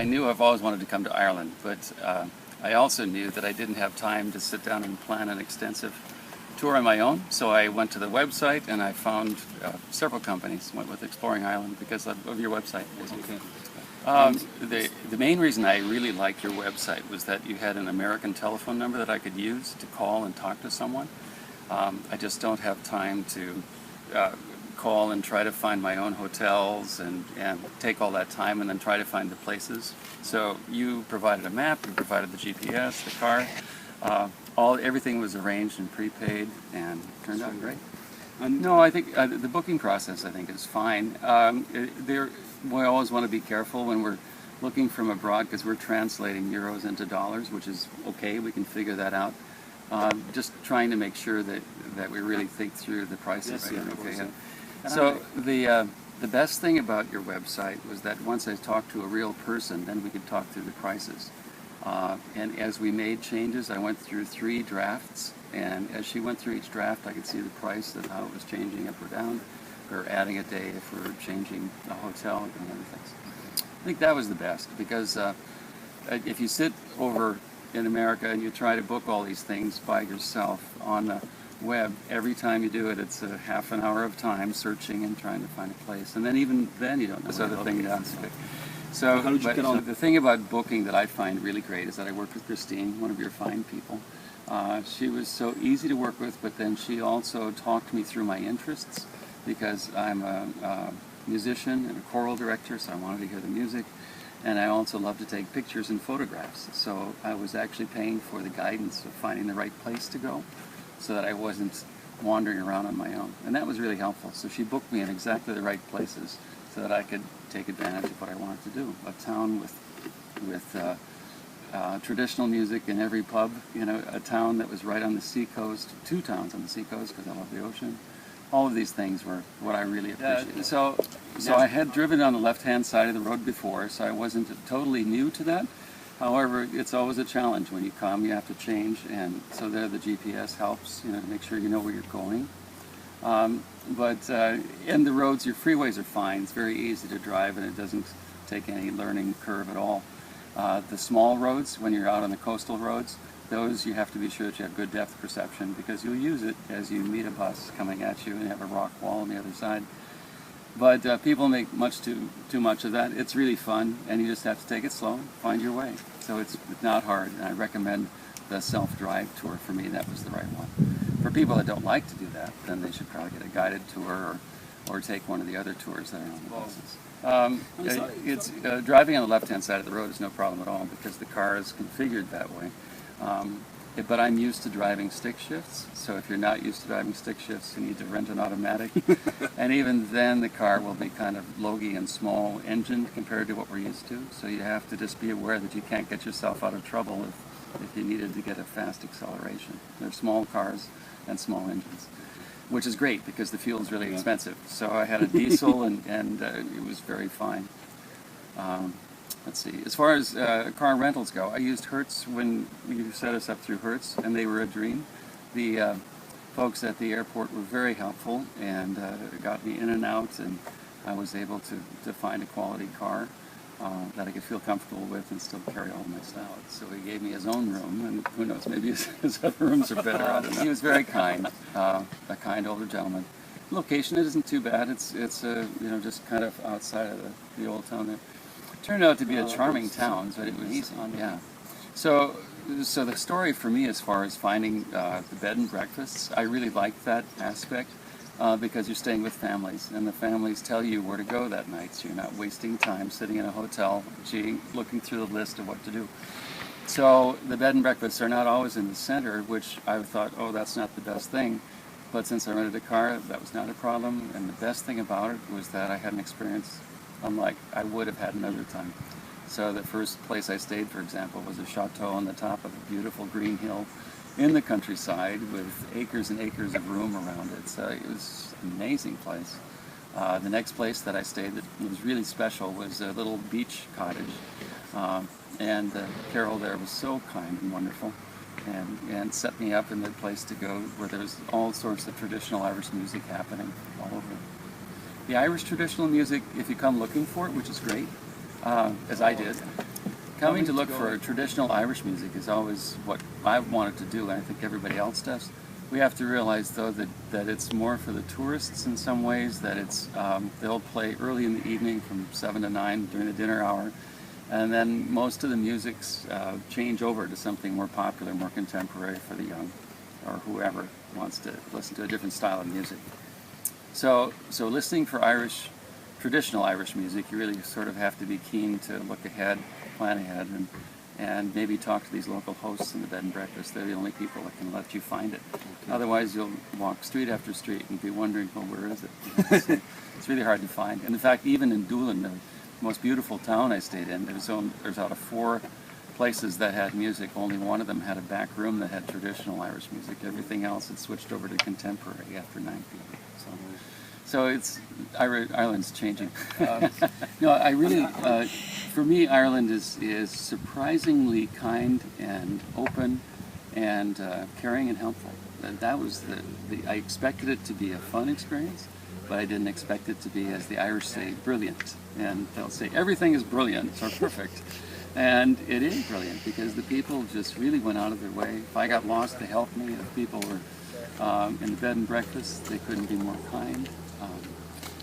I knew I've always wanted to come to Ireland, but I also knew that I didn't have time to sit down and plan an extensive tour on my own. So I went to the website and I found several companies. Went with Exploring Ireland because of your website. The main reason I really liked your website was that you had an American telephone number that I could use to call and talk to someone. I just don't have time to call and try to find my own hotels and take all that time and then try to find the places. So you provided a map, you provided the GPS, the car, everything was arranged and prepaid and turned out great. No, I think the booking process I think is fine. We always want to be careful when we're looking from abroad because we're translating euros into dollars, which is okay, we can figure that out. Just trying to make sure that we really think through the prices. Yes, right? Okay. So the best thing about your website was that once I talked to a real person, then we could talk through the prices. And as we made changes, I went through 3 drafts, and as she went through each draft, I could see the price and how it was changing up or down, or adding a day if we're changing a hotel and other things. I think that was the best, because if you sit over in America and you try to book all these things by yourself on the web, every time you do it, it's a half an hour of time searching and trying to find a place, and then even then you don't know. So the thing does. So, the thing about booking that I find really great is that I worked with Christine, one of your fine people. She was so easy to work with, but then she also talked me through my interests, because I'm a musician and a choral director, so I wanted to hear the music, and I also love to take pictures and photographs. So I was actually paying for the guidance of finding the right place to go, so that I wasn't wandering around on my own. And that was really helpful. So she booked me in exactly the right places so that I could take advantage of what I wanted to do. A town with traditional music in every pub, a town that was right on the seacoast, 2 towns on the seacoast because I love the ocean. All of these things were what I really appreciated. So I had driven on the left-hand side of the road before, so I wasn't totally new to that. However, it's always a challenge when you come. You have to change, and so there the GPS helps, to make sure you know where you're going. But in the roads, your freeways are fine. It's very easy to drive, and it doesn't take any learning curve at all. The small roads, when you're out on the coastal roads, those you have to be sure that you have good depth perception, because you'll use it as you meet a bus coming at you and have a rock wall on the other side. But people make too much of that. It's really fun, and you just have to take it slow and find your way. So it's not hard, and I recommend the self-drive tour. For me, that was the right one. For people that don't like to do that, then they should probably get a guided tour or take one of the other tours that are on the buses. Driving on the left-hand side of the road is no problem at all, because the car is configured that way. But I'm used to driving stick shifts, so if you're not used to driving stick shifts, you need to rent an automatic. And even then, the car will be kind of logy and small engined compared to what we're used to. So you have to just be aware that you can't get yourself out of trouble if you needed to get a fast acceleration. They're small cars and small engines, which is great because the fuel is really expensive. So I had a diesel, and it was very fine. Let's see. As far as car rentals go, I used Hertz when you set us up through Hertz, and they were a dream. The folks at the airport were very helpful and got me in and out, and I was able to find a quality car that I could feel comfortable with and still carry all my stuff. So he gave me his own room, and who knows, maybe his other rooms are better. I don't know. He was very kind, a kind older gentleman. The location isn't too bad. It's just kind of outside of the old town there. Turned out to be a charming town, but it was easy. Yeah. So the story for me, as far as finding the bed and breakfasts, I really liked that aspect because you're staying with families, and the families tell you where to go that night, so you're not wasting time sitting in a hotel, looking through the list of what to do. So the bed and breakfasts are not always in the center, which I thought, that's not the best thing. But since I rented a car, that was not a problem, and the best thing about it was that I had an experience unlike I would have had another time. So the first place I stayed, for example, was a chateau on the top of a beautiful green hill in the countryside with acres and acres of room around it. So it was an amazing place. The next place that I stayed that was really special was a little beach cottage. And Carol there was so kind and wonderful, and set me up in the place to go where there's all sorts of traditional Irish music happening all over. The Irish traditional music, if you come looking for it, which is great, as I did, coming to look for traditional Irish music is always what I wanted to do, and I think everybody else does. We have to realize, though, that it's more for the tourists in some ways, that it's they'll play early in the evening from 7 to 9 during the dinner hour, and then most of the musics change over to something more popular, more contemporary for the young, or whoever wants to listen to a different style of music. So listening for traditional Irish music, you really sort of have to be keen to look ahead, plan ahead, and maybe talk to these local hosts in the bed and breakfast. They're the only people that can let you find it. Okay. Otherwise, you'll walk street after street and be wondering, well, where is it? It's really hard to find. And in fact, even in Doolin, the most beautiful town I stayed in, there's out of 4 places that had music, only one of them had a back room that had traditional Irish music. Everything else had switched over to contemporary after 9 p.m. So Ireland's changing. No, I really, for me, Ireland is surprisingly kind and open and caring and helpful. That was I expected it to be a fun experience, but I didn't expect it to be, as the Irish say, brilliant. And they'll say everything is brilliant or perfect. And it is brilliant because the people just really went out of their way. If I got lost, they helped me. If people were in the bed and breakfast, they couldn't be more kind.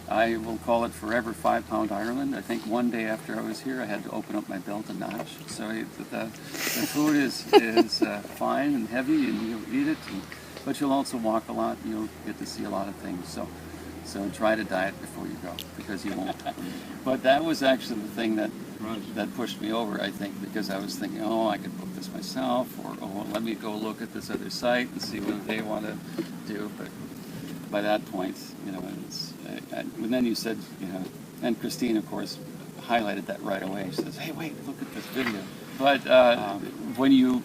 I will call it forever 5-pound Ireland. I think one day after I was here, I had to open up my belt a notch. So the food is fine and heavy, and you'll eat it, but you'll also walk a lot, and you'll get to see a lot of things. So try to diet before you go, because you won't. But that was actually the thing that pushed me over, I think, because I was thinking, oh, I could book this myself, or oh, let me go look at this other site and see what they want to do. But by that point, and then you said, and Christine, of course, highlighted that right away. She says, hey, wait, look at this video. But when you,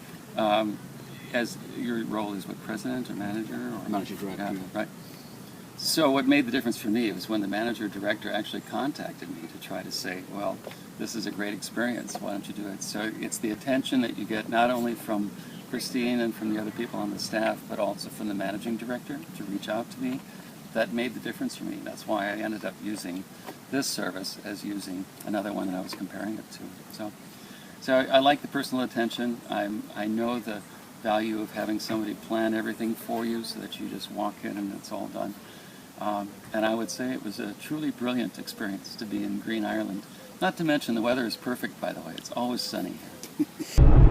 as your role is what, president or manager? Or manager director. Yeah, right. So what made the difference for me was when the manager director actually contacted me to try to say, well, this is a great experience, why don't you do it? So it's the attention that you get not only from Christine and from the other people on the staff, but also from the managing director to reach out to me. That made the difference for me. That's why I ended up using this service as using another one that I was comparing it to. So I like the personal attention. I know the value of having somebody plan everything for you so that you just walk in and it's all done. And I would say it was a truly brilliant experience to be in Green Ireland. Not to mention the weather is perfect, by the way. It's always sunny here.